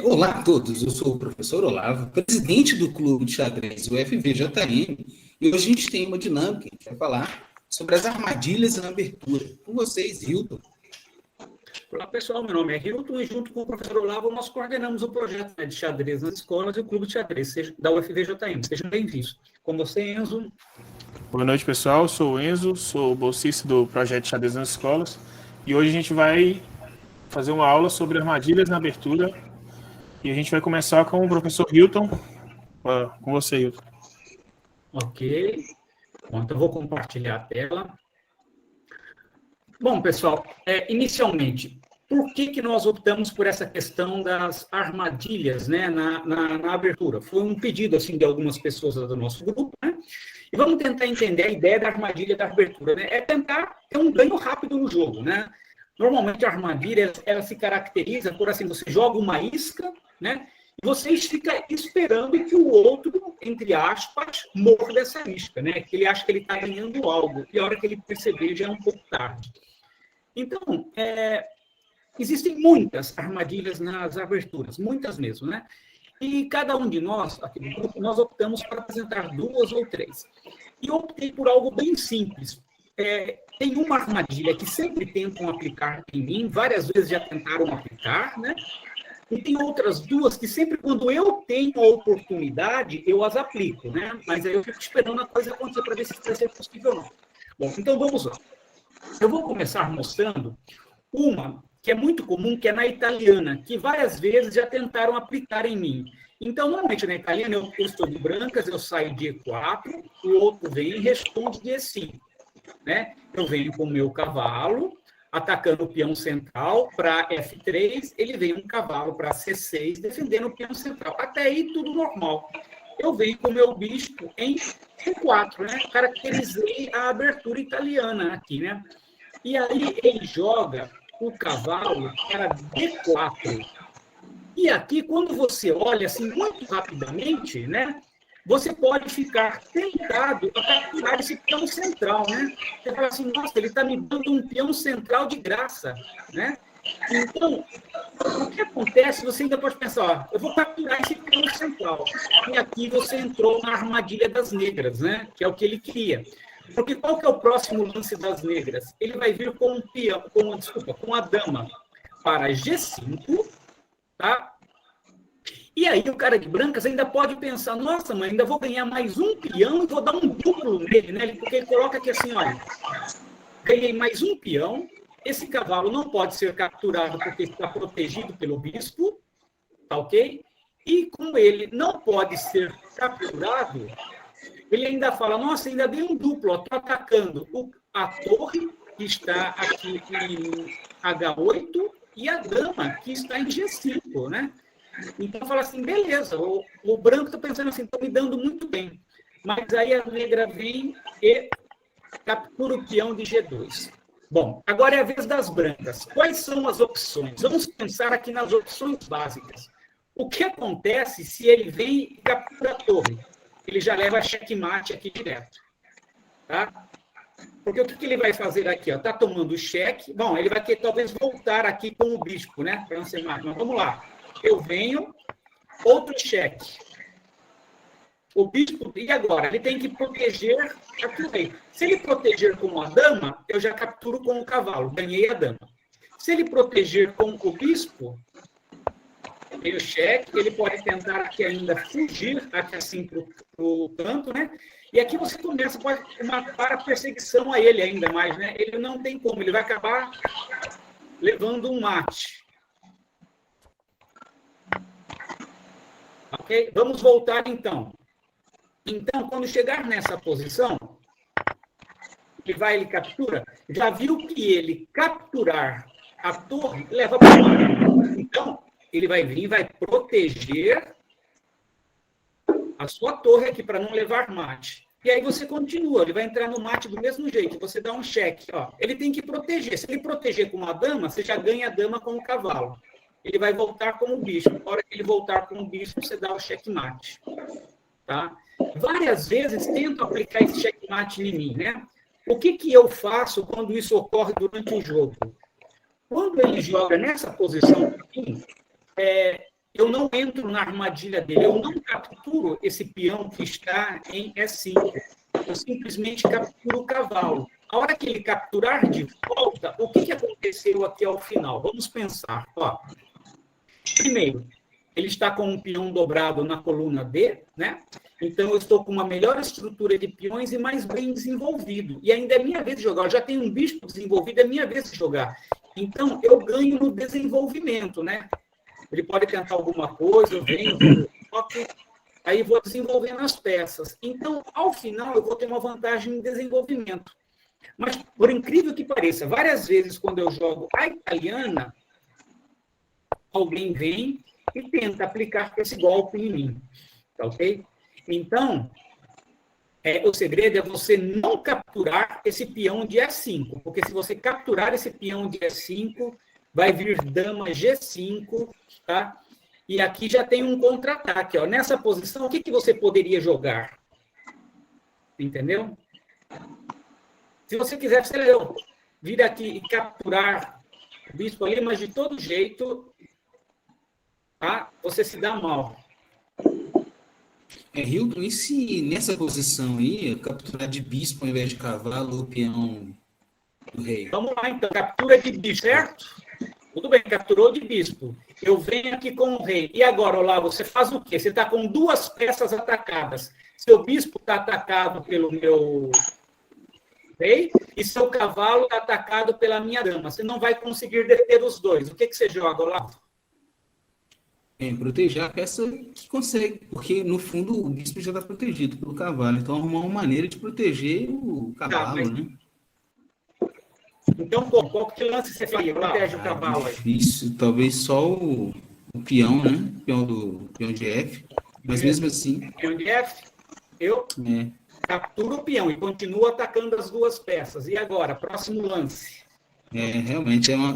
Olá a todos, eu sou o professor Olavo, presidente do Clube de Xadrez UFVJM, e hoje a gente tem uma dinâmica, a gente vai falar sobre as armadilhas na abertura. Com vocês, Hilton. Olá, pessoal, meu nome é Hilton e junto com o professor Olavo nós coordenamos o projeto de xadrez nas escolas e o Clube de Xadrez da UFVJM. Sejam bem-vindos. Com você, Enzo. Boa noite, pessoal. Eu sou o Enzo, sou bolsista do projeto de xadrez nas escolas e hoje a gente vai fazer uma aula sobre armadilhas na abertura e a gente vai começar com o professor Hilton. Com você, Hilton. Ok. Bom, então eu vou compartilhar a tela. Bom, pessoal, inicialmente, por que nós optamos por essa questão das armadilhas, né, na abertura? Foi um pedido, assim, de algumas pessoas do nosso grupo, né? E vamos tentar entender a ideia da armadilha da abertura, né? É tentar ter um ganho rápido no jogo, né? Normalmente a armadilha, ela se caracteriza por, assim, você joga uma isca, né? E você fica esperando que o outro, entre aspas, morda essa isca, né? Que ele acha que ele está ganhando algo, e a hora que ele perceber já é um pouco tarde. Então, existem muitas armadilhas nas aberturas, muitas mesmo, né? E cada um de nós, aqui no grupo, nós optamos por apresentar 2 ou 3. E eu optei por algo bem simples. Tem uma armadilha que sempre tentam aplicar em mim, várias vezes já tentaram aplicar, né? E tem outras 2 que sempre quando eu tenho a oportunidade, eu as aplico, né? Mas aí eu fico esperando a coisa acontecer para ver se vai ser possível ou não. Bom, então vamos lá. Eu vou começar mostrando uma que é muito comum, que é na italiana, que várias vezes já tentaram aplicar em mim. Então, normalmente na italiana, eu estou de brancas, eu saio de E4, o outro vem e responde de E5. Né? Eu venho com o meu cavalo, atacando o peão central para F3, ele vem um cavalo para C6, defendendo o peão central. Até aí, tudo normal. Eu venho com o meu bispo em C4, né? Caracterizei a abertura italiana aqui, né? E aí ele joga o cavalo para D4. E aqui, quando você olha assim muito rapidamente, né? Você pode ficar tentado a capturar esse peão central, né? Você fala assim, nossa, ele está me dando um peão central de graça, né? Então, o que acontece, você ainda pode pensar, ó, eu vou capturar esse peão central. E aqui você entrou na armadilha das negras, né? Que é o que ele queria. Porque qual que é o próximo lance das negras? Ele vai vir com um peão, com a dama para G5, tá? E aí o cara de brancas ainda pode pensar, nossa, mãe, ainda vou ganhar mais um peão e vou dar um duplo nele, né? Porque ele coloca aqui assim, olha, ganhei mais um peão, esse cavalo não pode ser capturado porque está protegido pelo bispo, tá ok? E como ele não pode ser capturado, ele ainda fala, nossa, ainda dei um duplo, estou atacando a torre, que está aqui em H8, e a dama, que está em G5, né? Então, fala assim, beleza, o branco está pensando assim, está me dando muito bem. Mas aí a negra vem e captura o peão de G2. Bom, agora é a vez das brancas. Quais são as opções? Vamos pensar aqui nas opções básicas. O que acontece se ele vem e captura a torre? Ele já leva checkmate aqui direto. Tá? Porque o que ele vai fazer aqui? Está tomando o cheque. Bom, ele vai querer talvez voltar aqui com o bispo, né? Para não ser mais. Mas vamos lá. Eu venho, outro cheque. O bispo, e agora? Ele tem que proteger aquilo aí. Se ele proteger com a dama, eu já capturo com o cavalo, ganhei a dama. Se ele proteger com o bispo, tem o cheque, ele pode tentar aqui ainda fugir, aqui assim para o canto, né? E aqui você começa, pode matar a perseguição a ele ainda mais, né? Ele não tem como, ele vai acabar levando um mate. Ok? Vamos voltar, então. Então, quando chegar nessa posição, ele captura, já viu que ele capturar a torre leva para o mate. Então, ele vai vir e vai proteger a sua torre aqui para não levar mate. E aí você continua, ele vai entrar no mate do mesmo jeito, você dá um cheque. Ó. Ele tem que proteger. Se ele proteger com uma dama, você já ganha a dama com o cavalo. Ele vai voltar com o bispo. Na hora que ele voltar com o bispo, você dá o checkmate. Tá? Várias vezes tento aplicar esse checkmate em mim, né? O que eu faço quando isso ocorre durante o jogo? Quando ele joga nessa posição aqui, eu não entro na armadilha dele, eu não capturo esse peão que está em E5. Eu simplesmente capturo o cavalo. A hora que ele capturar de volta, o que aconteceu aqui ao final? Vamos pensar. Ó. Primeiro, ele está com um peão dobrado na coluna D, né? Então, eu estou com uma melhor estrutura de peões e mais bem desenvolvido. E ainda é minha vez de jogar. Eu já tenho um bispo desenvolvido, é minha vez de jogar. Então, eu ganho no desenvolvimento, né? Ele pode tentar alguma coisa, eu venho, aí vou desenvolvendo as peças. Então, ao final, eu vou ter uma vantagem em desenvolvimento. Mas, por incrível que pareça, várias vezes, quando eu jogo a italiana, alguém vem e tenta aplicar esse golpe em mim. Tá ok? Então, o segredo é você não capturar esse peão de E5, porque se você capturar esse peão de E5, vai vir dama G5, tá? E aqui já tem um contra-ataque, ó. Nessa posição, o que você poderia jogar? Entendeu? Se você quiser, você vir aqui e capturar o bispo ali, mas de todo jeito, tá? Você se dá mal. Hilton, e se nessa posição aí, capturar de bispo ao invés de cavalo ou peão do rei? Vamos lá, então. Captura de bispo, certo? Tudo bem, capturou de bispo. Eu venho aqui com o rei. E agora, Olavo, você faz o quê? Você está com duas peças atacadas. Seu bispo está atacado pelo meu rei e seu cavalo está atacado pela minha dama. Você não vai conseguir deter os dois. O que você joga, Olavo? Proteger a peça que consegue, porque no fundo o bispo já está protegido pelo cavalo. Então, arrumar uma maneira de proteger o cavalo, né? Então, qual que lance você faria? Protege o cavalo aí. Difícil, talvez só o peão, né? O peão de F. Mas mesmo assim. Peão de F, eu capturo o peão e continuo atacando as duas peças. E agora, próximo lance. Realmente é uma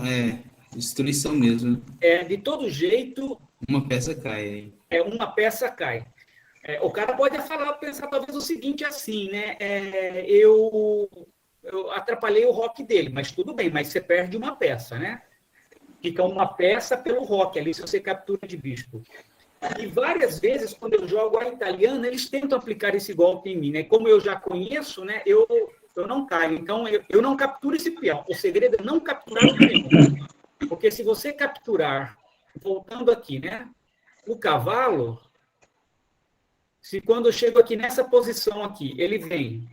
destruição mesmo. De todo jeito. Uma peça cai. Uma peça cai. O cara pode pensar talvez o seguinte assim, né? Eu atrapalhei o roque dele, mas tudo bem, mas você perde uma peça, né? Fica uma peça pelo roque ali, se você captura de bispo. E várias vezes, quando eu jogo a italiana, eles tentam aplicar esse golpe em mim, né? Como eu já conheço, né? Eu não caio. Então, eu não capturo esse peão. O segredo é não capturar o peão. Porque se você capturar, voltando aqui, né? O cavalo, se quando eu chego aqui nessa posição aqui, ele vem.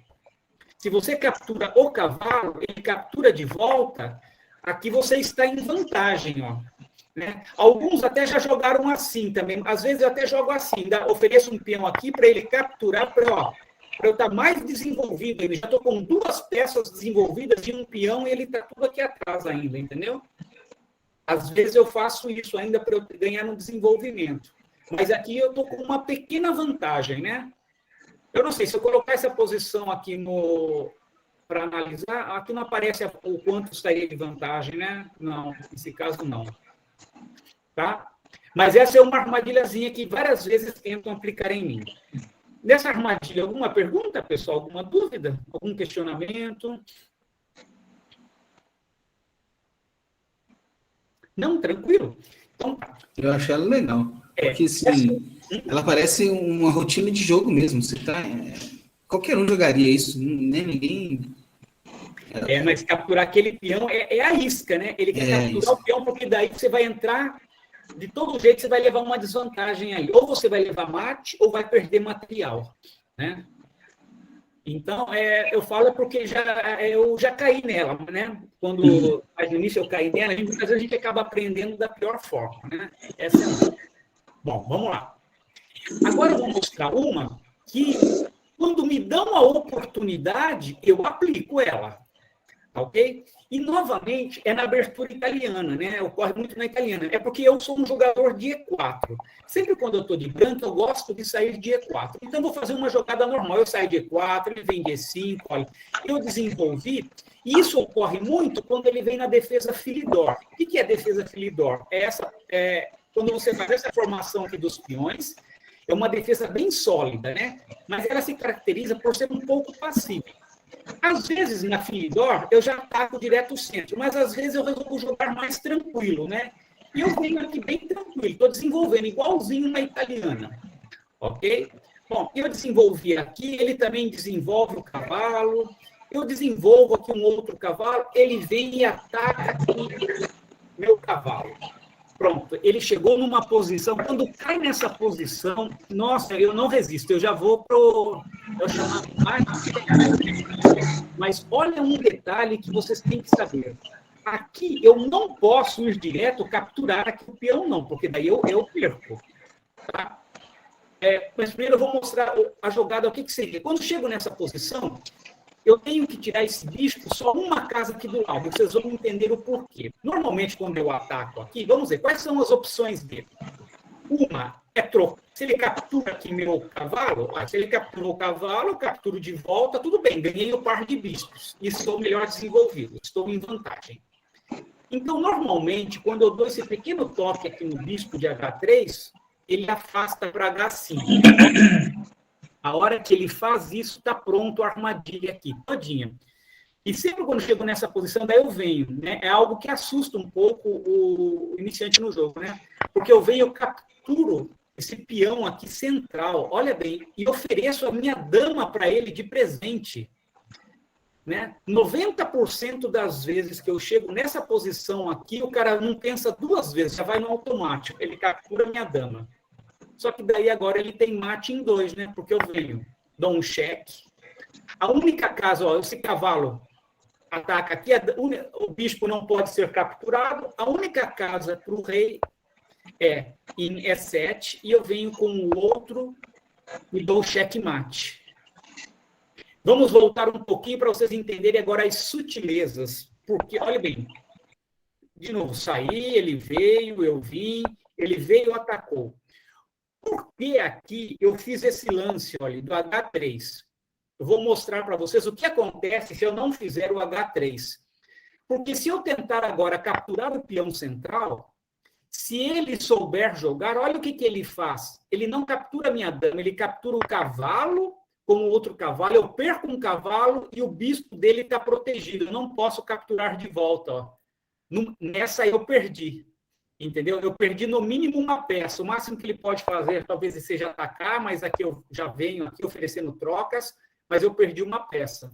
Se você captura o cavalo, ele captura de volta, aqui você está em vantagem, ó. Né? Alguns até já jogaram assim também. Às vezes eu até jogo assim, ofereço um peão aqui para ele capturar, para eu estar mais desenvolvido. Ele já estou com duas peças desenvolvidas e um peão e ele está tudo aqui atrás ainda, entendeu? Às vezes eu faço isso ainda para eu ganhar no desenvolvimento. Mas aqui eu estou com uma pequena vantagem, né? Eu não sei, se eu colocar essa posição aqui para analisar, aqui não aparece o quanto estaria de vantagem, né? Não, nesse caso não. Tá? Mas essa é uma armadilhazinha que várias vezes tentam aplicar em mim. Nessa armadilha, alguma pergunta, pessoal? Alguma dúvida? Algum questionamento? Não, tranquilo? Então, eu achei ela legal. Porque assim, ela parece uma rotina de jogo mesmo. Você tá, qualquer um jogaria isso, nem ninguém. Mas capturar aquele peão é a isca, né? Ele quer capturar isso. O peão, porque daí você vai entrar, de todo jeito você vai levar uma desvantagem aí. Ou você vai levar mate, ou vai perder material, né? Então, eu falo porque eu já caí nela, né? Quando no início eu caí nela, muitas vezes a gente acaba aprendendo da pior forma, né? Essa é Bom, vamos lá. Agora eu vou mostrar uma que, quando me dão a oportunidade, eu aplico ela. Ok? E, novamente, é na abertura italiana, né? Ocorre muito na italiana. É porque eu sou um jogador de E4. Sempre quando eu estou de branco, eu gosto de sair de E4. Então, eu vou fazer uma jogada normal. Eu saio de E4, ele vem de E5, olha. Eu desenvolvi. E isso ocorre muito quando ele vem na defesa Philidor. O que é defesa Philidor? Quando você faz essa formação aqui dos peões, é uma defesa bem sólida, né? Mas ela se caracteriza por ser um pouco passiva. Às vezes, na Philidor, eu já ataco direto o centro, mas às vezes eu resolvo jogar mais tranquilo, né? E eu venho aqui bem tranquilo, estou desenvolvendo igualzinho uma italiana, ok? Bom, eu desenvolvi aqui, ele também desenvolve o cavalo, eu desenvolvo aqui um outro cavalo, ele vem e ataca aqui meu cavalo. Pronto, ele chegou numa posição, quando cai nessa posição, nossa, eu não resisto, eu já vou eu chamar mais. Mas olha um detalhe que vocês têm que saber. Aqui eu não posso ir direto capturar aqui o peão, não, porque daí eu perco. Tá? Mas primeiro eu vou mostrar a jogada, o que seria. Quando chego nessa posição, eu tenho que tirar esse bispo só uma casa aqui do lado. Vocês vão entender o porquê. Normalmente, quando eu ataco aqui, vamos ver, quais são as opções dele? Uma é trocar. Se ele captura aqui meu cavalo, se ele capturou o cavalo, eu capturo de volta, tudo bem, ganhei o par de bispos. E estou melhor desenvolvido, estou em vantagem. Então, normalmente, quando eu dou esse pequeno toque aqui no bispo de H3, ele afasta para H5. A hora que ele faz isso, está pronto a armadilha aqui, todinha. E sempre quando chego nessa posição, daí eu venho, né? É algo que assusta um pouco o iniciante no jogo, né? Porque eu venho, eu capturo esse peão aqui central, olha bem, e ofereço a minha dama para ele de presente. Né? 90% das vezes que eu chego nessa posição aqui, o cara não pensa duas vezes, já vai no automático, ele captura a minha dama. Só que daí agora ele tem mate em 2, né? Porque eu venho, dou um cheque. A única casa, ó, esse cavalo ataca aqui, o bispo não pode ser capturado, a única casa para o rei é em E7, e eu venho com o outro e dou cheque mate. Vamos voltar um pouquinho para vocês entenderem agora as sutilezas. Porque, olha bem, de novo, saí, ele veio, eu vim, ele veio, atacou. Por que aqui eu fiz esse lance, olha, do H3? Eu vou mostrar para vocês o que acontece se eu não fizer o H3. Porque se eu tentar agora capturar o peão central, se ele souber jogar, olha o que ele faz. Ele não captura a minha dama, ele captura o cavalo com o outro cavalo, eu perco um cavalo e o bispo dele está protegido. Eu não posso capturar de volta. Ó. Nessa eu perdi. Entendeu? Eu perdi no mínimo uma peça. O máximo que ele pode fazer talvez seja atacar, mas aqui eu já venho aqui oferecendo trocas, mas eu perdi uma peça.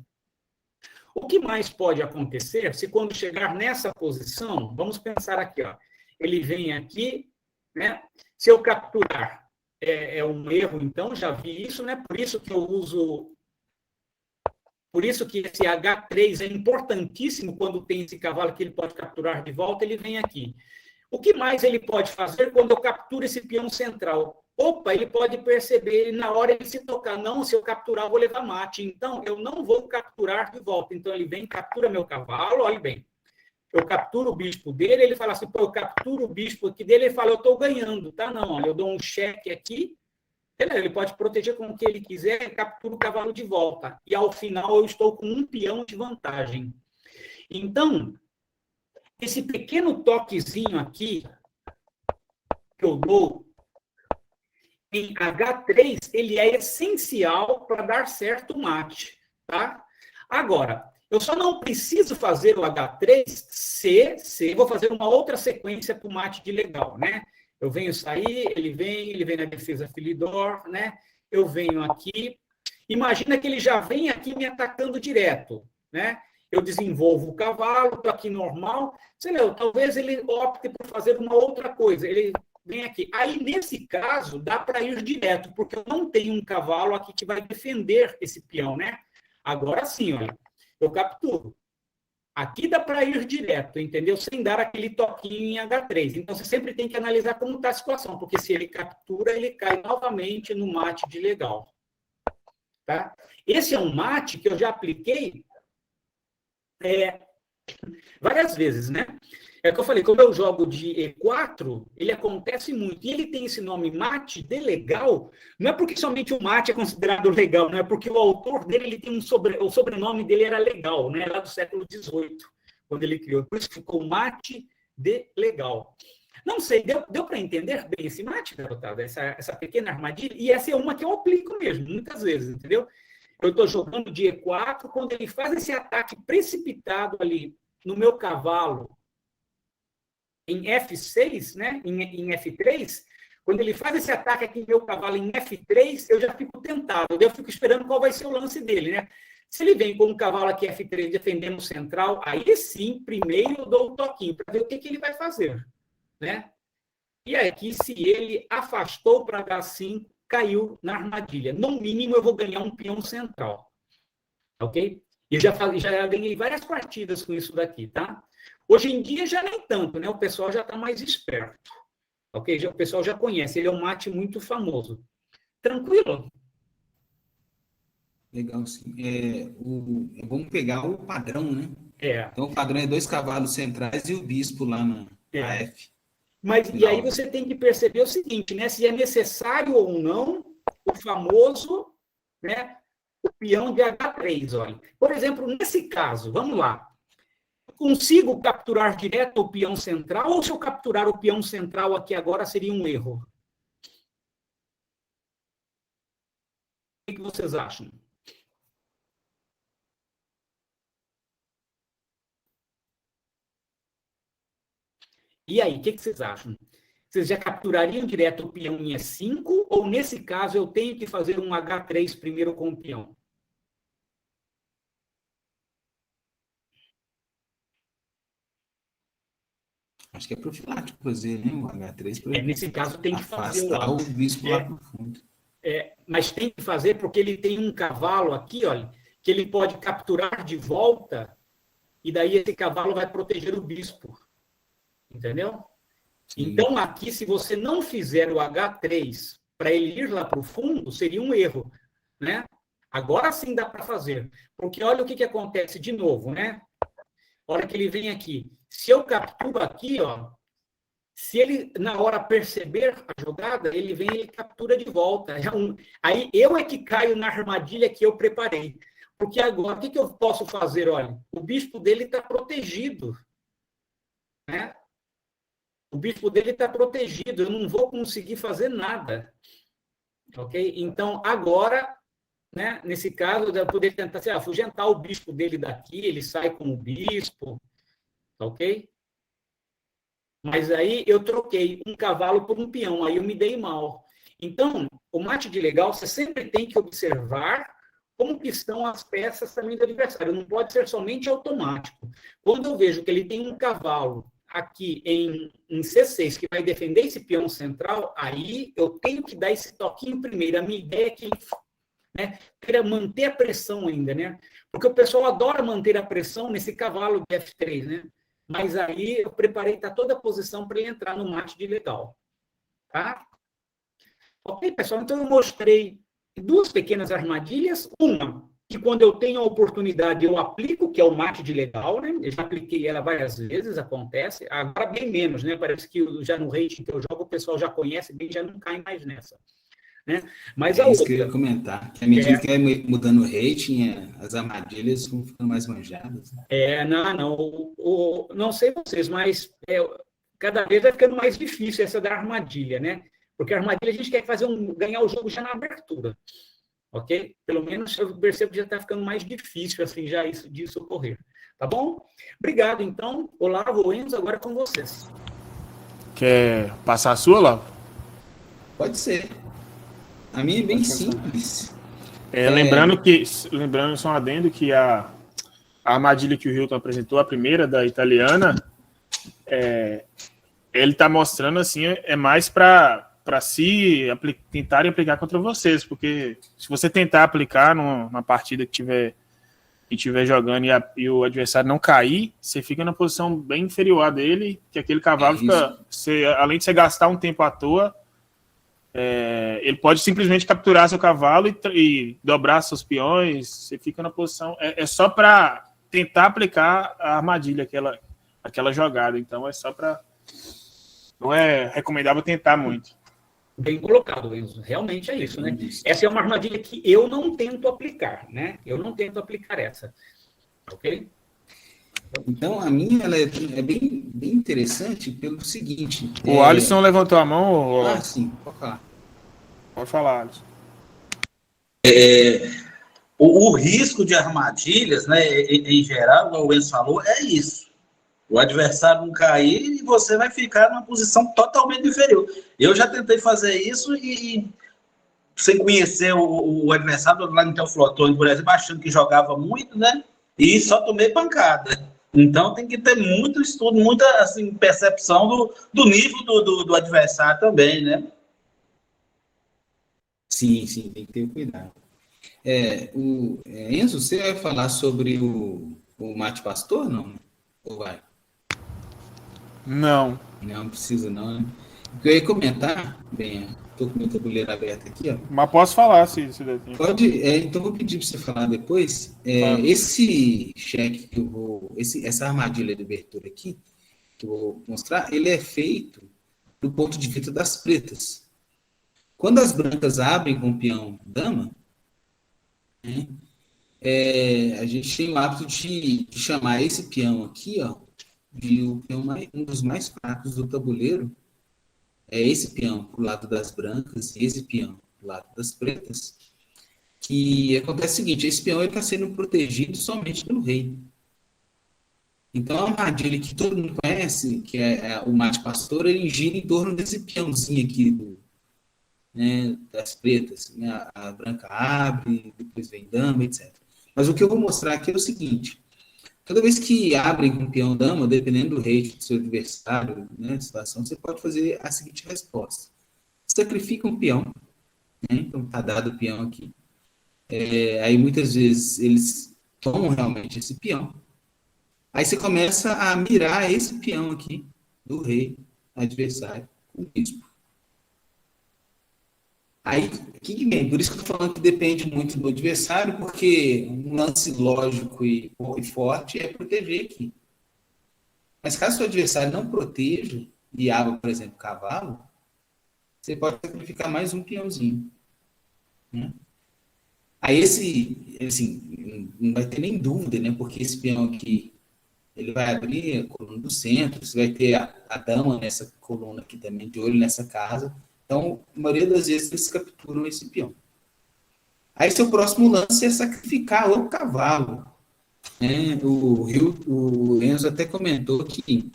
O que mais pode acontecer se quando chegar nessa posição, vamos pensar aqui, ó, ele vem aqui, né? Se eu capturar, é um erro, então, já vi isso, né? Por isso que eu uso... Por isso que esse H3 é importantíssimo quando tem esse cavalo que ele pode capturar de volta, ele vem aqui. O que mais ele pode fazer quando eu capturo esse peão central? Opa, ele pode perceber, na hora ele se tocar, não, se eu capturar, eu vou levar mate. Então, eu não vou capturar de volta. Então, ele vem, captura meu cavalo, olha bem. Eu capturo o bispo dele, ele fala assim, pô, eu capturo o bispo aqui dele, ele fala, eu estou ganhando, tá? Não, olha, eu dou um cheque aqui, ele pode proteger com o que ele quiser, e captura o cavalo de volta. E, ao final, eu estou com um peão de vantagem. Então... esse pequeno toquezinho aqui que eu dou em H3, ele é essencial para dar certo o mate, tá? Agora, eu só não preciso fazer o H3 se vou fazer uma outra sequência para o mate de legal, né? Eu venho sair, ele vem na defesa Philidor, né? Eu venho aqui. Imagina que ele já vem aqui me atacando direto, né? Eu desenvolvo o cavalo, estou aqui normal, sei lá, talvez ele opte por fazer uma outra coisa, ele vem aqui. Aí, nesse caso, dá para ir direto, porque eu não tenho um cavalo aqui que vai defender esse peão, né? Agora sim, olha, eu capturo. Aqui dá para ir direto, entendeu? Sem dar aquele toquinho em H3. Então, você sempre tem que analisar como está a situação, porque se ele captura, ele cai novamente no mate de legal. Tá? Esse é um mate que eu já apliquei várias vezes, né? É o que eu falei, quando eu jogo de E4, ele acontece muito. E ele tem esse nome mate de legal, não é porque somente o mate é considerado legal, não é porque o autor dele ele tem o sobrenome dele era legal, né? Lá do século XVIII, quando ele criou. Por isso ficou mate de legal. Não sei, deu para entender bem esse mate, garotada? Essa pequena armadilha? E essa é uma que eu aplico mesmo, muitas vezes, entendeu? Eu estou jogando de E4, quando ele faz esse ataque precipitado ali no meu cavalo, em F6, né, em F3, quando ele faz esse ataque aqui, meu cavalo em F3, eu já fico tentado, eu fico esperando qual vai ser o lance dele, né? Se ele vem com um cavalo aqui F3 defendendo o central, aí sim, primeiro eu dou um toquinho para ver o que ele vai fazer, né? E aqui, se ele afastou para H5, caiu na armadilha. No mínimo, eu vou ganhar um peão central, ok? E já ganhei várias partidas com isso daqui, tá? Hoje em dia já nem tanto, né? O pessoal já está mais esperto, ok? O pessoal já conhece, ele é um mate muito famoso. Tranquilo? Legal, sim. Vamos pegar o padrão, né? É. Então, o padrão é 2 cavalos centrais e o bispo lá na F. Mas, e aí você tem que perceber o seguinte, né? Se é necessário ou não o famoso, né, o peão de H3, olha. Por exemplo, nesse caso, vamos lá. Consigo capturar direto o peão central ou se eu capturar o peão central aqui agora seria um erro? O que vocês acham? E aí, o que vocês acham? Vocês já capturariam direto o peão em E5 ou, nesse caso, eu tenho que fazer um H3 primeiro com o peão? Acho que é profilático fazer, né? O H3 para nesse caso tem que fazer afastar o bispo lá para o fundo. Mas tem que fazer porque ele tem um cavalo aqui, olha, que ele pode capturar de volta e daí esse cavalo vai proteger o bispo. Entendeu? Sim. Então, aqui, se você não fizer o H3 para ele ir lá para o fundo, seria um erro, né? Agora sim dá para fazer. Porque olha o que acontece de novo, né? Olha que ele vem aqui. Se eu capturo aqui, ó, se ele, na hora, perceber a jogada, ele vem e captura de volta. Aí eu é que caio na armadilha que eu preparei. Porque agora, o que eu posso fazer? Olha, o bispo dele está protegido, né? O bispo dele está protegido, eu não vou conseguir fazer nada. Ok? Então, agora, né, nesse caso, eu poderia tentar assim, afugentar o bispo dele daqui, ele sai com o bispo, ok? Mas aí eu troquei um cavalo por um peão, aí eu me dei mal. Então, o mate de legal, você sempre tem que observar como que estão as peças também do adversário, não pode ser somente automático. Quando eu vejo que ele tem um cavalo aqui em C6, que vai defender esse peão central, aí eu tenho que dar esse toquinho primeiro. A minha ideia é que ele, né, queira manter a pressão ainda, né? Porque o pessoal adora manter a pressão nesse cavalo de F3, né? Mas aí eu preparei toda a posição para ele entrar no mate de legal. Tá? Ok, pessoal? Então eu mostrei 2 pequenas armadilhas. Uma, que quando eu tenho a oportunidade eu aplico, que é o mate de legal, né? Eu já apliquei ela várias vezes, acontece. Agora bem menos, né? Parece que já no rating que eu jogo o pessoal já conhece bem, já não cai mais nessa. Né? Mas a isso outra, que eu ia comentar. Que à medida que vai mudando o rating, as armadilhas vão ficando mais manjadas. Não sei vocês, mas cada vez vai ficando mais difícil essa da armadilha, né? Porque a armadilha a gente quer ganhar o jogo já na abertura. Ok? Pelo menos eu percebo que já está ficando mais difícil assim, já disso ocorrer. Tá bom? Obrigado, então. Olavo, Enzo, agora é com vocês. Quer passar a sua, Olavo? Pode ser. A minha é bem simples. Lembrando só um adendo que a armadilha que o Hilton apresentou, a primeira da italiana, ele está mostrando assim, é mais para tentarem aplicar contra vocês, porque se você tentar aplicar numa partida que estiver jogando e o adversário não cair, você fica na posição bem inferior a dele, que aquele cavalo fica, além de você gastar um tempo à toa, ele pode simplesmente capturar seu cavalo e dobrar seus peões, você fica na posição, só para tentar aplicar a armadilha, aquela jogada, então não é recomendável tentar muito. Bem colocado, Enzo. Realmente é isso, né? Essa é uma armadilha que eu não tento aplicar, né? Eu não tento aplicar essa. Ok? Então, a minha ela é bem interessante pelo seguinte... O Alisson levantou a mão? Sim, pode falar. Pode falar, Alisson. O risco de armadilhas, né, em geral, como o Enzo falou, é isso. o adversário não cair e você vai ficar numa posição totalmente inferior. Eu já tentei fazer isso e sem conhecer o adversário, lá no Teoflotone, por exemplo, achando que jogava muito, né? E só tomei pancada. Então tem que ter muito estudo, muita assim, percepção do nível do adversário também, né? Sim, sim, tem que ter cuidado. Enzo, você vai falar sobre o mate pastor, não? Ou vai? Não. Não precisa não, né? O que eu ia comentar, bem, estou com o meu tabuleiro aberto aqui, ó. Mas posso falar se der tempo. Pode, então vou pedir para você falar depois. Esse cheque que eu vou, essa armadilha de abertura aqui, que eu vou mostrar, ele é feito do ponto de vista das pretas. Quando as brancas abrem com o peão dama, né, a gente tem o hábito de chamar esse peão aqui, ó, de o peão um dos mais fracos do tabuleiro. É esse peão pro lado das brancas e esse peão pro lado das pretas. Que acontece o seguinte, esse peão está sendo protegido somente pelo rei. Então, a armadilha que todo mundo conhece, que é o mate pastor, ele gira em torno desse peãozinho aqui das pretas. Né? A branca abre, depois vem dama, etc. Mas o que eu vou mostrar aqui é o seguinte, toda vez que abrem com peão dama, dependendo do rei do seu adversário, né, situação, você pode fazer a seguinte resposta. Sacrifica um peão, né? Então está dado o peão aqui. Aí muitas vezes eles tomam realmente esse peão. Aí você começa a mirar esse peão aqui do rei adversário com o bispo. Aí, o que vem? Por isso que eu estou falando que depende muito do adversário, porque um lance lógico e forte é proteger aqui. Mas caso o seu adversário não proteja e abra, por exemplo, cavalo, você pode sacrificar mais um peãozinho. Né? Aí assim, não vai ter nem dúvida, né? Porque esse peão aqui, ele vai abrir a coluna do centro, você vai ter a dama nessa coluna aqui também, de olho nessa casa. Então, a maioria das vezes eles capturam esse peão. Aí seu próximo lance é sacrificar o cavalo. Né? O Enzo até comentou que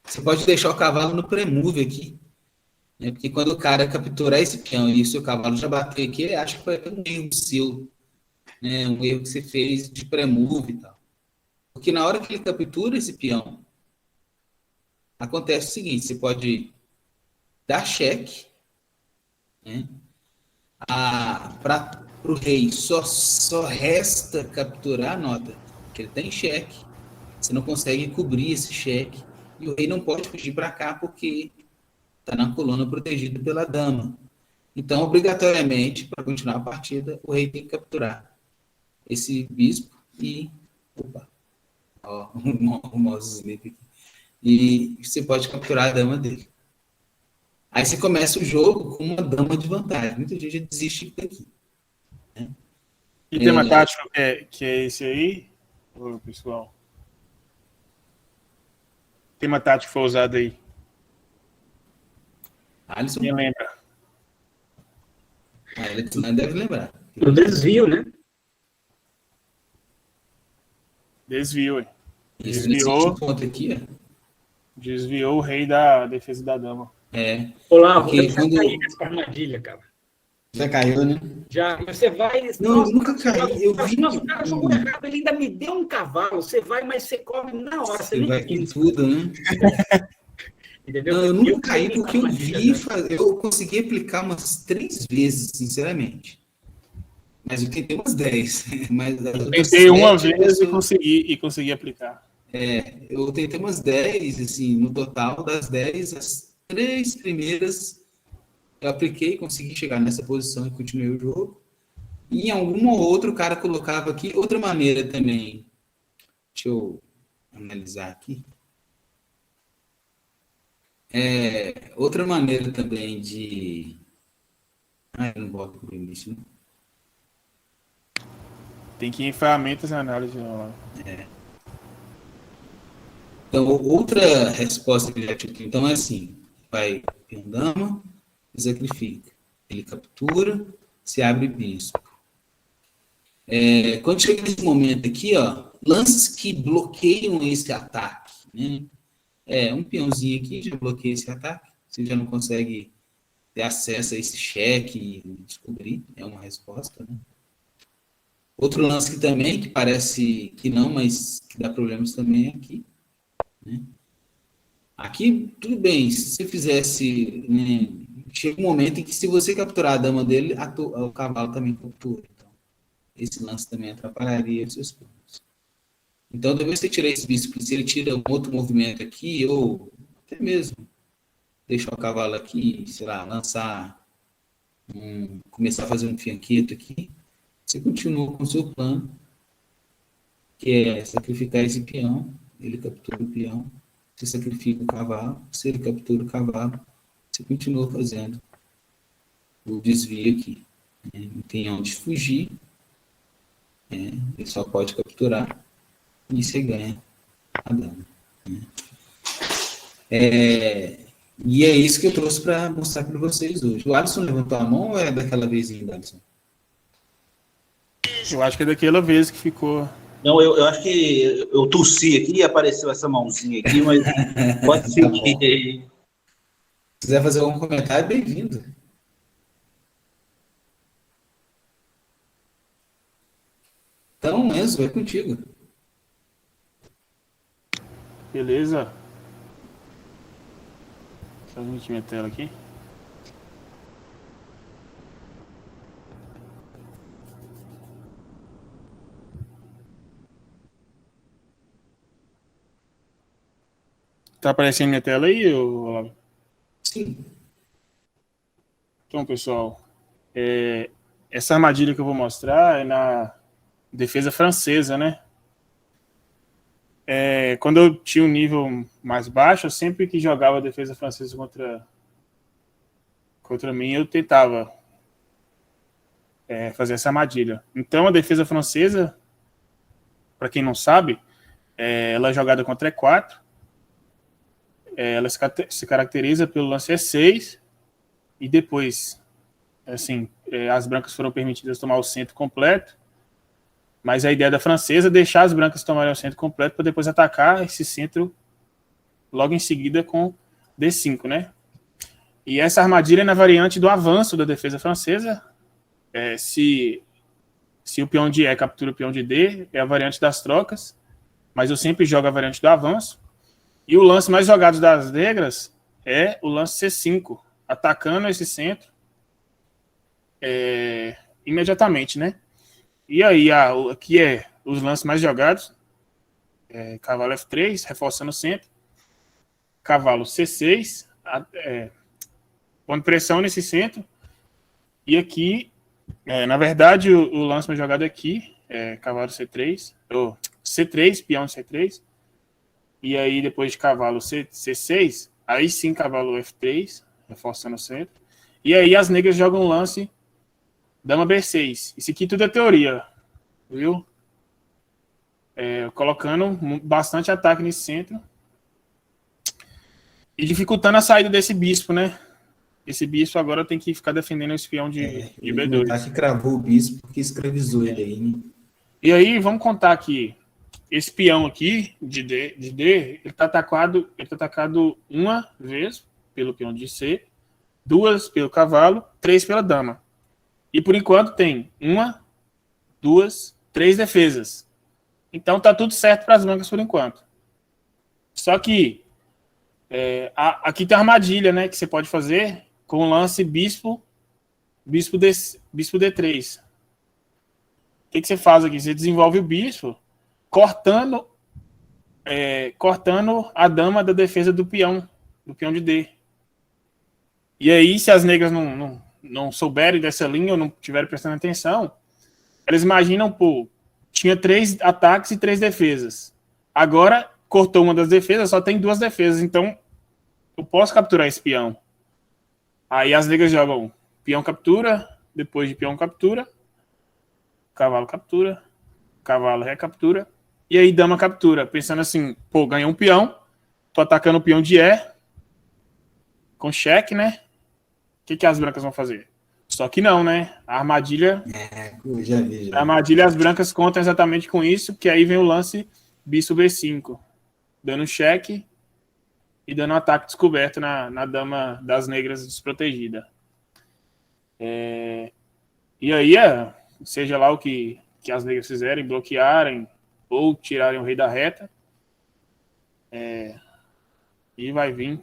você pode deixar o cavalo no pré-move aqui. Né? Porque quando o cara capturar esse peão e o seu cavalo já bater aqui, ele acha que foi um erro seu. Né? Um erro que você fez de pré-move e tal. Porque na hora que ele captura esse peão, acontece o seguinte, você pode dar cheque, né? Para o rei só resta capturar a nota que ele tem cheque, você não consegue cobrir esse cheque, e o rei não pode fugir para cá porque está na coluna protegido pela dama. Então, obrigatoriamente, para continuar a partida, o rei tem que capturar esse bispo e... Opa! Ó, o mouse sleep aqui. E você pode capturar a dama dele. Aí você começa o jogo com uma dama de vantagem. Muita gente já desiste daqui. Né? E tema tático que é esse aí, pessoal? Tema tático foi usado aí. Alisson? Quem lembra? A Alisson deve lembrar. O desvio, né? Desvio, hein? Isso, Desviou. nesse ponto aqui, ó. Desviou o rei da defesa da dama. Olá, porque você quando... caiu nessa armadilha, cara. Já caiu, né? Já, você vai... Não, nunca caí. Eu vi... Nossa, o cara jogou errado, ele ainda me deu um cavalo. Você vai, mas você come na hora. Você vai com tudo, né? Entendeu? Não, eu nunca caí porque eu vi... Eu consegui aplicar umas 3 vezes, sinceramente. Mas eu tentei umas 10. Mas tentei uma vez e consegui aplicar. Eu tentei umas 10, assim, no total das 10, as 3 primeiras eu apliquei, consegui chegar nessa posição e continuei o jogo. E em alguma ou outra o cara colocava aqui. Outra maneira também, deixa eu analisar aqui. Outra maneira também de... eu não boto por início, né? Tem que ir em ferramentas e análise. Então, outra resposta que ele já tive, então, é assim, vai peão dama, sacrifica. Ele captura, se abre bispo. Quando chega nesse momento aqui, ó, lances que bloqueiam esse ataque. né? Um peãozinho aqui já bloqueia esse ataque. Você já não consegue ter acesso a esse cheque e descobrir. É uma resposta, né? Outro lance que também, que parece que não, mas que dá problemas também é aqui, né? Aqui, tudo bem, se você fizesse, né, chega um momento em que se você capturar a dama dele, o cavalo também captura. Então, esse lance também atrapalharia os seus planos. Então, depois você tirar esse bispo, se ele tira um outro movimento aqui, ou até mesmo deixar o cavalo aqui, sei lá, começar a fazer um fianqueto aqui, você continua com o seu plano, que é sacrificar esse peão, ele captura o peão, você sacrifica o cavalo, se ele captura o cavalo, você continua fazendo o desvio aqui. Né? Não tem onde fugir, ele só pode capturar e você ganha a dama. Né? E é isso que eu trouxe para mostrar para vocês hoje. O Alisson levantou a mão ou é daquela vez ainda, Alisson? Eu acho que é daquela vez que ficou. Não, eu acho que eu tossi aqui e apareceu essa mãozinha aqui, mas pode ser que... Se quiser fazer algum comentário, bem-vindo. Então, Enzo, é contigo. Beleza. Deixa eu transmitir minha tela aqui. Tá aparecendo minha tela aí, Olavo? Sim. Então, pessoal, essa armadilha que eu vou mostrar é na defesa francesa, né? Quando eu tinha um nível mais baixo, eu sempre que jogava a defesa francesa contra mim, eu tentava fazer essa armadilha. Então, a defesa francesa, para quem não sabe, ela é jogada contra E4, ela se caracteriza pelo lance E6, e depois, assim, as brancas foram permitidas tomar o centro completo, mas a ideia da francesa é deixar as brancas tomarem o centro completo para depois atacar esse centro logo em seguida com D5, né? E essa armadilha é na variante do avanço da defesa francesa. Se o peão de E captura o peão de D, é a variante das trocas, mas eu sempre jogo a variante do avanço. E o lance mais jogado das negras é o lance C5, atacando esse centro imediatamente, né? E aí, aqui os lances mais jogados, cavalo F3, reforçando o centro, cavalo C6, pondo pressão nesse centro, e aqui, na verdade, o lance mais jogado aqui é cavalo C3, ou C3, peão C3, e aí depois de cavalo C6, aí sim cavalo F3, reforçando o centro, e aí as negras jogam o lance dama B6. Isso aqui tudo é teoria, viu? Colocando bastante ataque nesse centro e dificultando a saída desse bispo, né? Esse bispo agora tem que ficar defendendo esse peão de B2. Tá que cravou o bispo porque escravizou ele aí, né? E aí, vamos contar que esse peão aqui, de D, ele tá atacado uma vez pelo peão de C, 2 pelo cavalo, 3 pela dama. E por enquanto tem 1, 2, 3 defesas. Então tá tudo certo para as brancas por enquanto. Só que aqui tem a armadilha, né, que você pode fazer com o lance bispo D3. O que você faz aqui? Você desenvolve o bispo cortando a dama da defesa do peão de D. E aí, se as negras não souberem dessa linha ou não estiverem prestando atenção, elas imaginam, tinha 3 ataques e 3 defesas. Agora, cortou uma das defesas, só tem 2 defesas, então eu posso capturar esse peão. Aí as negras jogam peão captura, depois de peão captura, cavalo captura, cavalo recaptura, e aí dama captura, pensando assim, ganhei um peão, tô atacando o peão de E, com cheque, né? O que as brancas vão fazer? Só que não, né? A armadilha... Já vi. A armadilha, as brancas contam exatamente com isso, que aí vem o lance bispo B5. dando cheque e dando um ataque descoberto na dama das negras desprotegida. E aí, seja lá o que as negras fizerem, bloquearem ou tirarem o rei da reta, e vai vir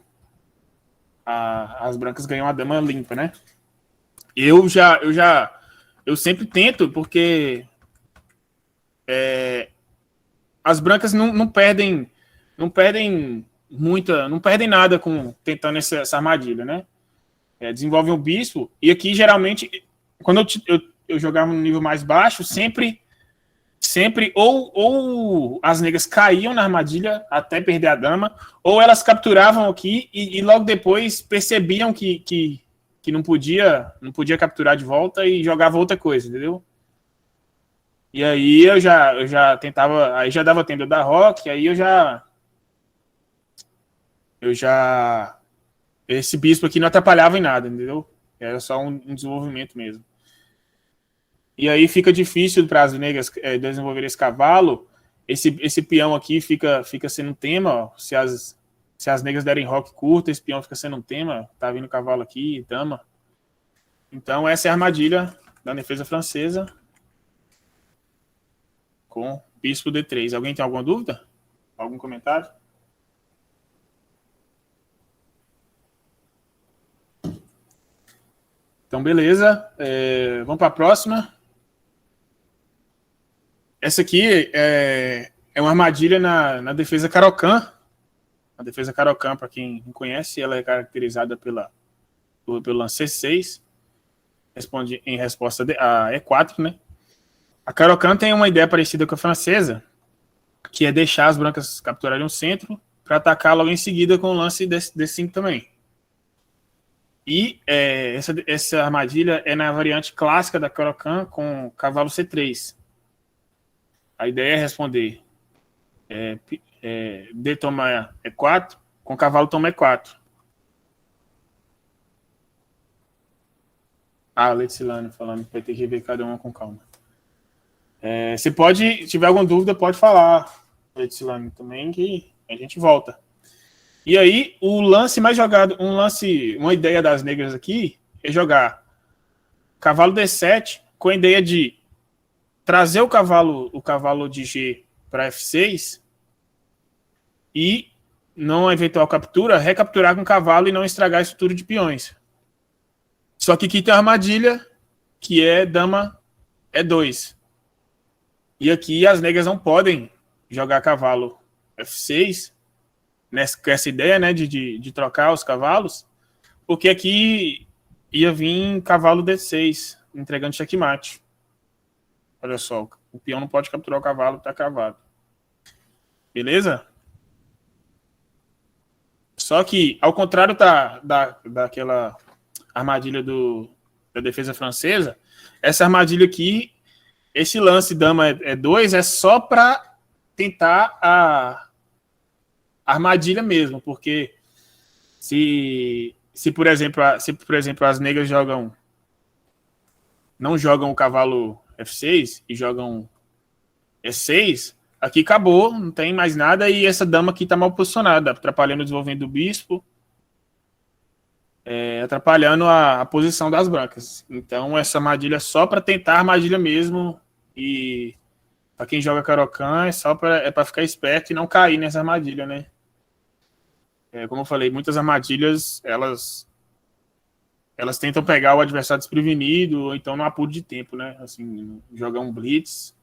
as brancas ganham a dama limpa, né? Eu sempre tento, porque as brancas não perdem nada com tentando essa armadilha, né? Desenvolvem o bispo, e aqui geralmente, quando eu jogava no nível mais baixo, sempre ou as negras caíam na armadilha até perder a dama, ou elas capturavam aqui e logo depois percebiam que não podia capturar de volta e jogava outra coisa, entendeu? E aí eu já tentava, aí já dava tempo da rock, aí eu já esse bispo aqui não atrapalhava em nada, entendeu? Era só um desenvolvimento mesmo. E aí fica difícil para as negras desenvolver esse cavalo. Esse peão aqui fica sendo um tema. Ó. Se as negras derem rock curta, esse peão fica sendo um tema. Tá vindo cavalo aqui, dama. Então essa é a armadilha da defesa francesa com bispo D3. Alguém tem alguma dúvida? Algum comentário? Então, beleza. Vamos para a próxima. Essa aqui é uma armadilha na defesa Caro-Kann. A defesa Caro-Kann, para quem não conhece, ela é caracterizada pelo lance C6. Responde em resposta a E4, né? A Caro-Kann tem uma ideia parecida com a francesa, que é deixar as brancas capturarem o centro para atacar logo em seguida com o lance D5 também. E essa armadilha é na variante clássica da Caro-Kann com cavalo C3. A ideia é responder D toma E4, com cavalo toma E4. Leticilane falando que vai ter que ver cada uma com calma. Se tiver alguma dúvida, pode falar, Leticilane, também, que a gente volta. E aí, o lance mais jogado, uma ideia das negras aqui, é jogar cavalo D7 com a ideia de trazer o cavalo de G para F6 e, não eventual captura, recapturar com o cavalo e não estragar a estrutura de peões. Só que aqui tem a armadilha, que é dama E2. E aqui as negras não podem jogar cavalo F6, com essa ideia, né, de trocar os cavalos, porque aqui ia vir cavalo D6, entregando checkmate. Olha só, o peão não pode capturar o cavalo, tá cavado. Beleza? Só que, ao contrário daquela armadilha da defesa francesa, essa armadilha aqui, esse lance dama E2 é só para tentar a armadilha mesmo, porque se por exemplo as negras não jogam o cavalo F6 e jogam E6, aqui acabou, não tem mais nada, e essa dama aqui está mal posicionada, atrapalhando o desenvolvimento do bispo, atrapalhando a posição das brancas. Então essa armadilha é só para tentar a armadilha mesmo, e para quem joga Caro-Kann é para ficar esperto e não cair nessa armadilha, né? Como eu falei, muitas armadilhas elas tentam pegar o adversário desprevenido, ou então no apuro de tempo, né? Assim, jogar um blitz.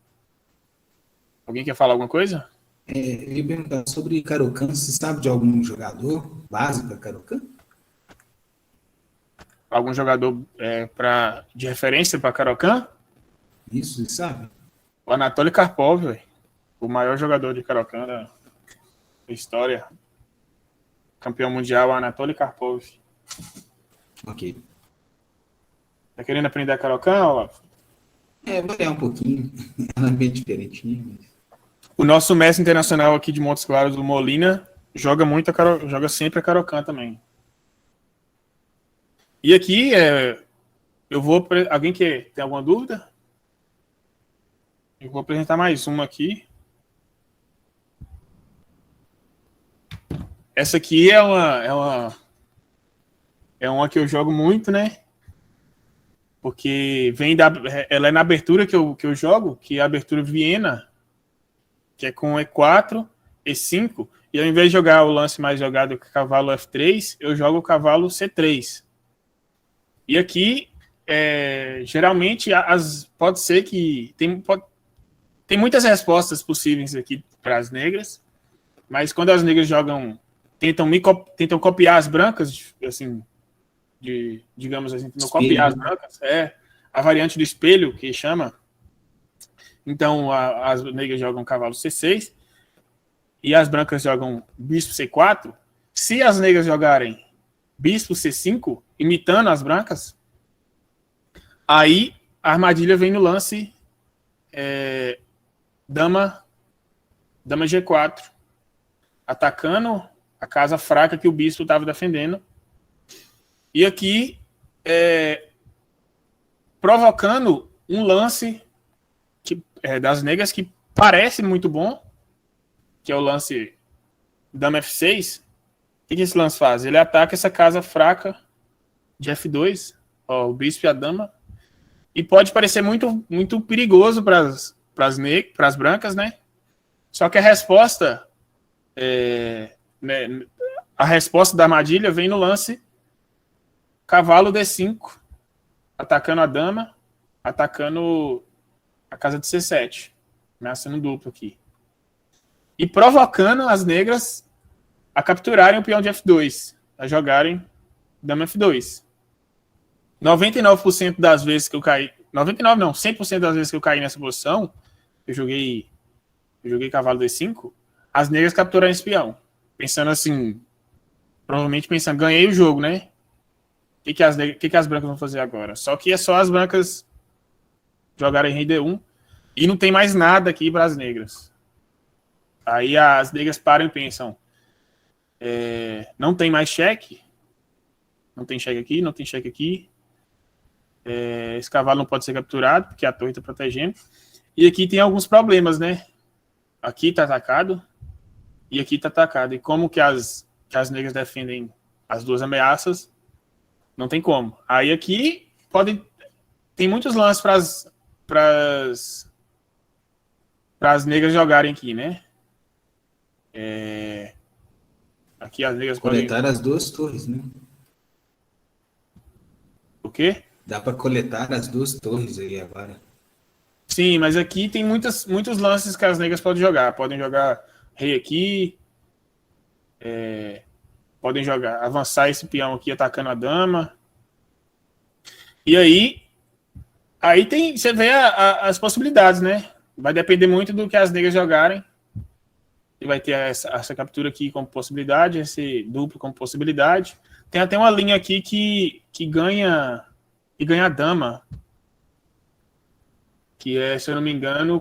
Alguém quer falar alguma coisa? Eu ia perguntar sobre Caro-Kann. Você sabe de algum jogador básico para Caro-Kann? Algum jogador de referência para Caro-Kann? Isso, você sabe? O Anatoly Karpov, véio. O maior jogador de Caro-Kann da história. Campeão mundial, Anatoly Karpov. Ok. Tá querendo aprender a Caro-Kann, Olavo? Vou olhar um pouquinho. Ela é bem diferentinha. Mas... O nosso mestre internacional aqui de Montes Claros, o Molina, joga sempre a Caro-Kann também. E aqui, alguém que tem alguma dúvida? Eu vou apresentar mais uma aqui. Essa aqui é uma que eu jogo muito, né? Porque ela é na abertura que eu jogo, que é a abertura Viena, que é com E4, E5, e ao invés de jogar o lance mais jogado com o cavalo F3, eu jogo o cavalo C3. E aqui, geralmente, pode ser que... Tem muitas respostas possíveis aqui para as negras, mas quando as negras tentam copiar as brancas, assim, digamos assim, não copiar as brancas, a variante do espelho, que chama. Então, as negras jogam cavalo C6 e as brancas jogam bispo C4. Se as negras jogarem bispo C5, imitando as brancas, aí a armadilha vem no lance dama G4, atacando a casa fraca que o bispo estava defendendo. E aqui, provocando um lance das negras que parece muito bom, que é o lance dama F6. O que esse lance faz? Ele ataca essa casa fraca de F2, o bispo e a dama, e pode parecer muito, muito perigoso para as brancas, né? Só que a resposta a resposta da armadilha vem no lance cavalo D5, atacando a dama, atacando a casa de C7, ameaçando duplo aqui. E provocando as negras a capturarem o peão de F2, a jogarem dama F2. 99% das vezes que eu caí... 99 não, 100% das vezes que eu caí nessa posição, eu joguei cavalo D5, as negras capturaram esse peão. Pensando assim, provavelmente pensando, ganhei o jogo, né? O que as brancas vão fazer agora? Só que é só as brancas jogarem rei D1 e não tem mais nada aqui para as negras. Aí as negras param e pensam, não tem mais cheque, não tem cheque aqui, não tem cheque aqui, esse cavalo não pode ser capturado porque a torre está protegendo. E aqui tem alguns problemas, né? Aqui está atacado e aqui está atacado. E como que as negras defendem as duas ameaças? Não tem como. Aí aqui tem muitos lances para as negras jogarem aqui, né? Aqui as negras coletar as duas torres, né? O quê? Dá para coletar as duas torres aí agora. Sim, mas aqui tem muitos lances que as negras podem jogar. Podem jogar rei aqui, podem avançar esse peão aqui atacando a dama. E aí você vê as possibilidades, né? Vai depender muito do que as negras jogarem. E vai ter essa captura aqui como possibilidade, esse duplo como possibilidade. Tem até uma linha aqui que ganha a dama. Que se eu não me engano,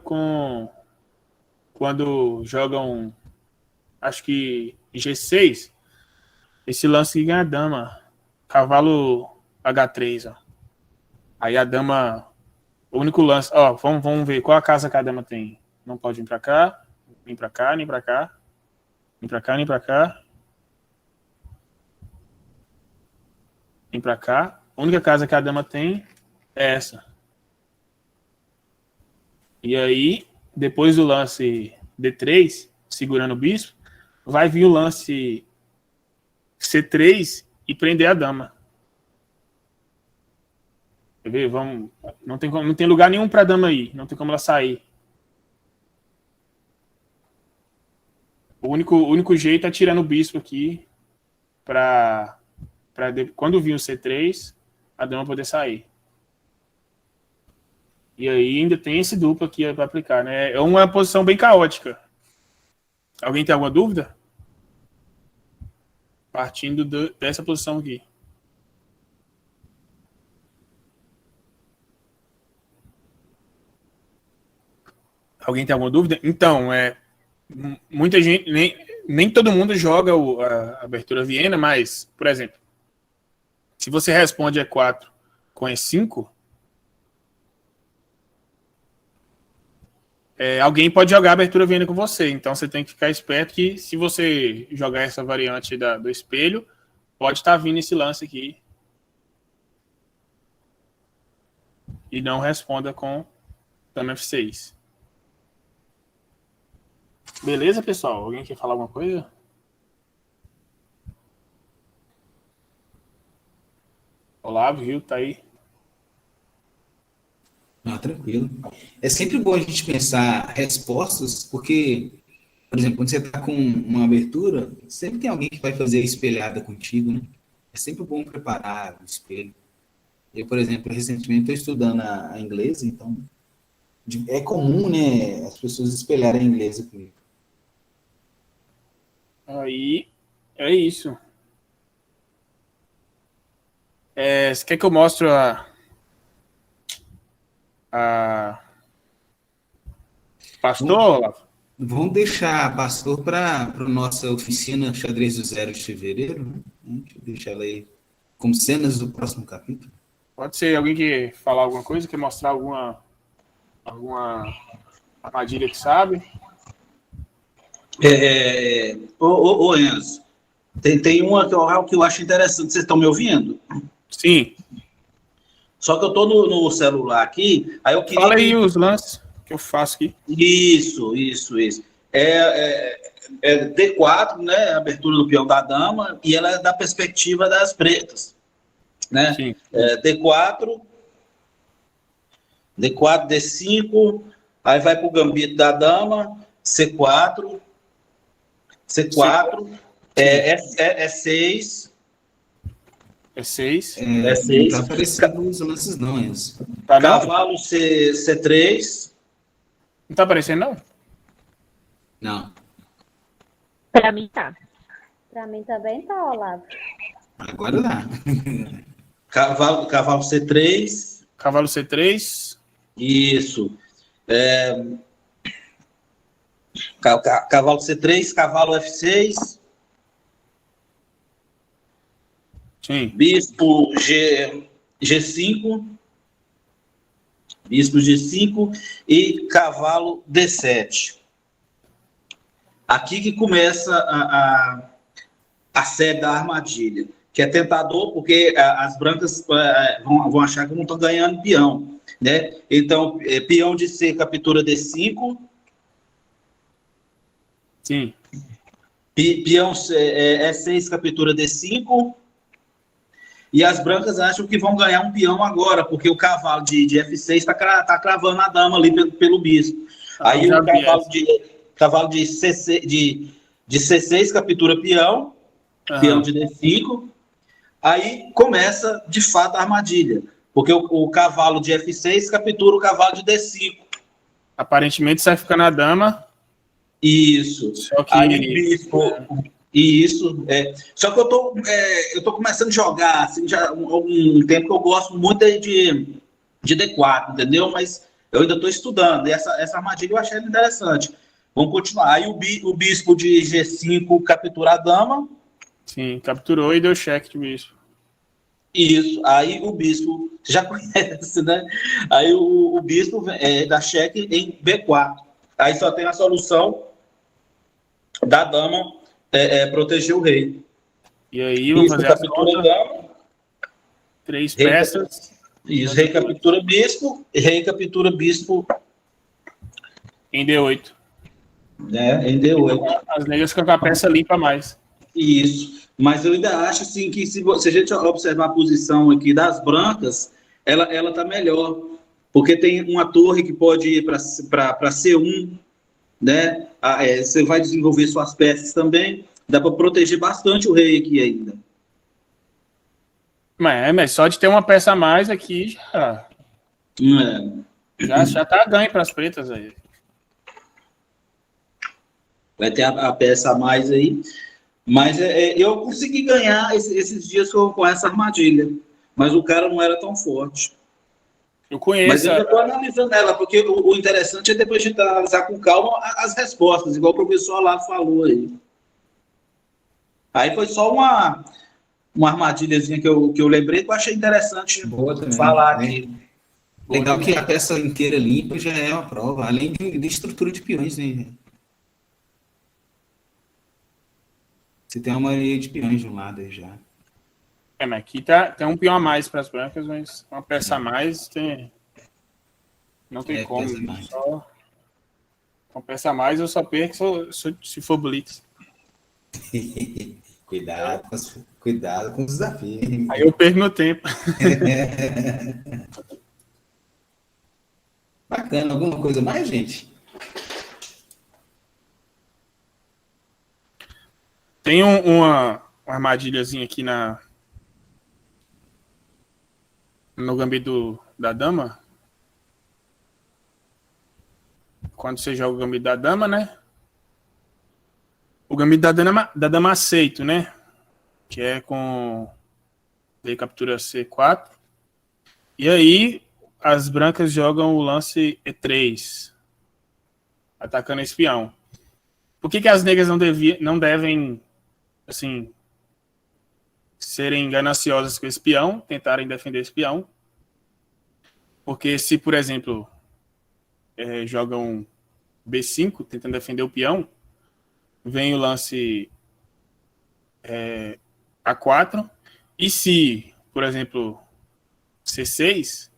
quando jogam, acho que G6, esse lance que ganha a dama. Cavalo H3, ó. Aí a dama, o único lance, vamos ver qual a casa que a dama tem. Não pode vir para cá, nem para cá, nem para cá, nem para cá, nem para cá, nem para cá. A única casa que a dama tem é essa. E aí, depois do lance D3, segurando o bispo, vai vir o lance C3 e prender a dama. Quer ver? Não tem lugar nenhum para a dama aí. Não tem como ela sair. O único jeito é tirando o bispo aqui para quando vir o C3, a dama poder sair. E aí ainda tem esse duplo aqui para aplicar, né? É uma posição bem caótica. Alguém tem alguma dúvida? Partindo dessa posição aqui. Alguém tem alguma dúvida? Então, muita gente, nem todo mundo joga a abertura Viena, mas, por exemplo, se você responde E4 com E5, alguém pode jogar a abertura vindo com você. Então você tem que ficar esperto que se você jogar essa variante do espelho, pode estar vindo esse lance aqui. E não responda com dama F6. Beleza, pessoal? Alguém quer falar alguma coisa? Olavo, Rio, tá aí. Tranquilo. É sempre bom a gente pensar respostas, porque, por exemplo, quando você está com uma abertura, sempre tem alguém que vai fazer a espelhada contigo, né? É sempre bom preparar o espelho. Eu, por exemplo, recentemente estou estudando a inglês, então é comum, né, as pessoas espelharem a inglês comigo. Aí, é isso. Você quer que eu mostre a pastor? Vamos deixar pastor para a nossa oficina Xadrez do Zero de fevereiro, né? Deixa eu deixar ela aí como cenas do próximo capítulo. Pode ser alguém que falar alguma coisa, quer mostrar alguma armadilha que sabe? Ô Enzo, tem uma que eu acho interessante. Vocês estão me ouvindo? Sim. Só que eu estou no celular aqui, aí eu queria... Fala aí os lances que eu faço aqui. Isso. É D4, né? Abertura do peão da dama, e ela é da perspectiva das pretas, né? Sim. D4, D5, aí vai para o gambito da dama, C4, E6. E6. Não está aparecendo os lances não, Enzo. Tá Cavalo C3. Não tá aparecendo, não? Não. Pra mim tá. Pra mim também tá, Olavo. Agora dá. Cavalo C3. Cavalo C3. Isso. Cavalo C3, cavalo F6. Sim. Bispo G5. Bispo G5 e cavalo D7. Aqui que começa a série da armadilha, que é tentador, porque as brancas vão achar que não estão ganhando peão, né? Então, peão de C captura D5. Sim. Peão E6 captura D5. E as brancas acham que vão ganhar um peão agora, porque o cavalo de F6 está cravando a dama ali pelo bispo. Aí o cavalo de C6 captura peão, peão de D5. Aí começa, de fato, a armadilha, porque o cavalo de F6 captura o cavalo de D5. Aparentemente sai ficando a dama. Isso. Só que... Aí o bispo... Isso, só que eu tô começando a jogar, assim, já há algum tempo que eu gosto muito de D4, entendeu? Mas eu ainda estou estudando, e essa armadilha eu achei interessante. Vamos continuar. Aí o bispo de G5 captura a dama. Sim, capturou e deu cheque de bispo. Isso, aí o bispo, você já conhece, né? Aí o bispo dá cheque em B4. Aí só tem a solução da dama proteger o rei. E aí, vamos fazer a captura dama. 3 peças. Isso, rei captura bispo, Em D8. Né, em D8. As negras ficam com a peça limpa mais. Isso. Mas eu ainda acho assim, que se a gente observar a posição aqui das brancas, ela tá melhor. Porque tem uma torre que pode ir para C1, né? Você vai desenvolver suas peças também. Dá para proteger bastante o rei aqui ainda. Mas só de ter uma peça a mais aqui já tá ganho para as pretas aí. Vai ter a peça a mais aí. Mas eu consegui ganhar esses dias com essa armadilha. Mas o cara não era tão forte. Eu conheço. Mas eu ainda estou analisando ela, porque o interessante é depois de analisar com calma as respostas, igual o professor lá falou aí. Aí foi só uma armadilhazinha que eu lembrei, que eu achei interessante falar aqui. Legal que a peça inteira limpa já é uma prova, além de estrutura de peões, né? Você tem uma maioria de peões de um lado aí já. Mas aqui tem um peão a mais para as brancas, mas uma peça a mais não tem como. Só uma peça a mais eu só perco se for blitz. Cuidado com os desafios. Aí eu perco meu tempo. Bacana. Alguma coisa mais, gente? Tem uma armadilhazinha aqui no gambito da dama. Quando você joga o gambito da dama, né? O gambito da dama aceito, né? Que é com Rei captura C4. E aí as brancas jogam o lance E3, atacando esse peão. Por que as negras não devem, assim, serem gananciosas com esse peão, tentarem defender esse peão? Porque se, por exemplo, jogam B5, tentando defender o peão, vem o lance A4, e se, por exemplo, C6,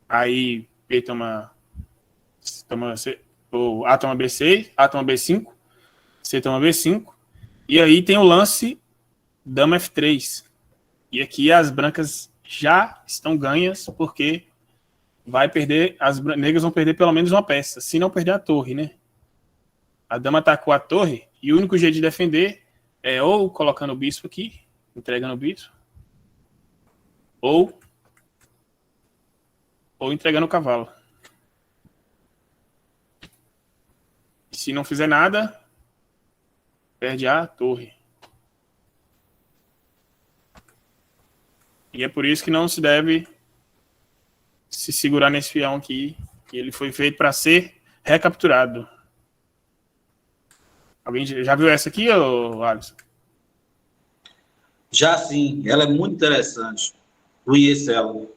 aí P toma ou A toma B6, A toma B5, C toma B5, e aí tem o lance dama F3. E aqui as brancas já estão ganhas, porque as negras vão perder pelo menos uma peça, se não perder a torre, né? A dama atacou a torre, e o único jeito de defender é ou colocando o bispo aqui, entregando o bispo, ou entregando o cavalo. Se não fizer nada, perde a torre. E é por isso que não se deve se segurar nesse peão aqui, que ele foi feito para ser recapturado. Alguém já viu essa aqui, Alisson? Já sim, ela é muito interessante. Conheço ela.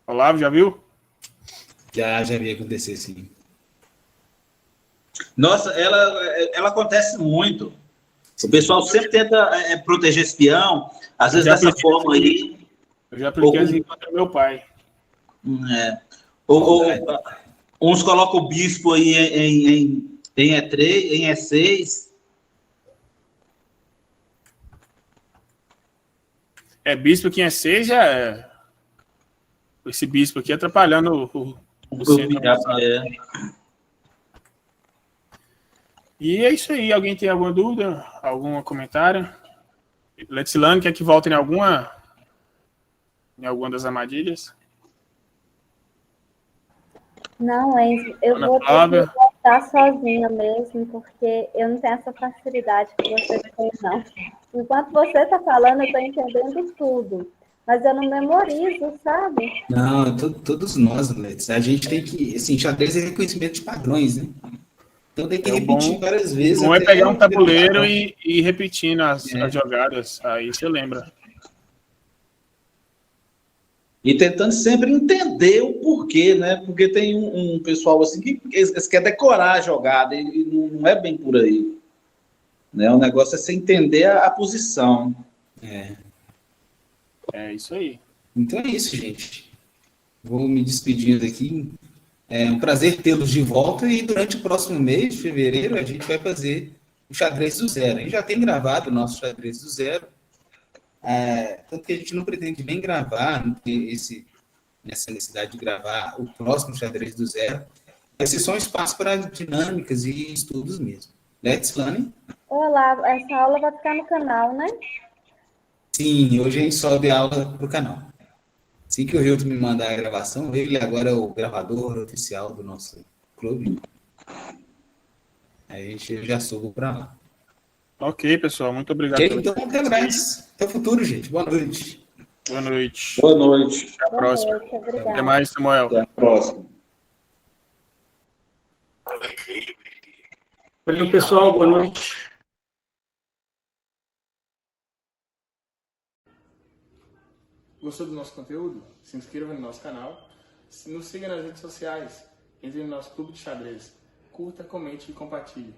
Olavo, já viu? Já vi acontecer, sim. Nossa, ela acontece muito. O pessoal sempre tenta proteger esse peão, às vezes dessa forma aí. Eu já apliquei assim contra meu pai. Uns colocam o bispo aí em E3, em E6. Bispo aqui em E6 já é. Esse bispo aqui atrapalhando o centro. E é isso aí. Alguém tem alguma dúvida? Algum comentário? Letzilane, quer que volte em alguma das armadilhas? Não, Enzo, eu vou ter que voltar sozinha mesmo, porque eu não tenho essa facilidade que você tem, não. Enquanto você está falando, eu estou entendendo tudo, mas eu não memorizo, sabe? Não, todos nós, Let's, a gente tem que, assim, xadrez é reconhecimento de padrões, né? Então tem que repetir várias vezes. Não é pegar um tabuleiro e ir repetindo as jogadas, aí você lembra. E tentando sempre entender o porquê, né? Porque tem um pessoal assim que eles quer decorar a jogada e não é bem por aí. Né? O negócio é você entender a posição. É isso aí. Então é isso, gente. Vou me despedindo aqui. É um prazer tê-los de volta e durante o próximo mês de fevereiro a gente vai fazer o xadrez do zero. A gente já tem gravado o nosso xadrez do zero. Tanto que a gente não pretende nem gravar, não ter nessa necessidade de gravar o próximo xadrez do zero. Vai ser só um espaço para dinâmicas e estudos mesmo. Letzilane? Olá, essa aula vai ficar no canal, né? Sim, hoje a gente sobe a aula para o canal. Assim que o Hilton me mandar a gravação, ele agora é o gravador oficial do nosso clube. Aí a gente já subo para lá. Ok, pessoal, muito obrigado. Então, até mais. Até o futuro, gente. Boa noite. Boa noite. Boa noite. Até a próxima. Noite, Até mais, Samuel. Até a próxima. Valeu, pessoal. Boa noite. Gostou do nosso conteúdo? Se inscreva no nosso canal, nos siga nas redes sociais, entre no nosso clube de xadrez, curta, comente e compartilhe.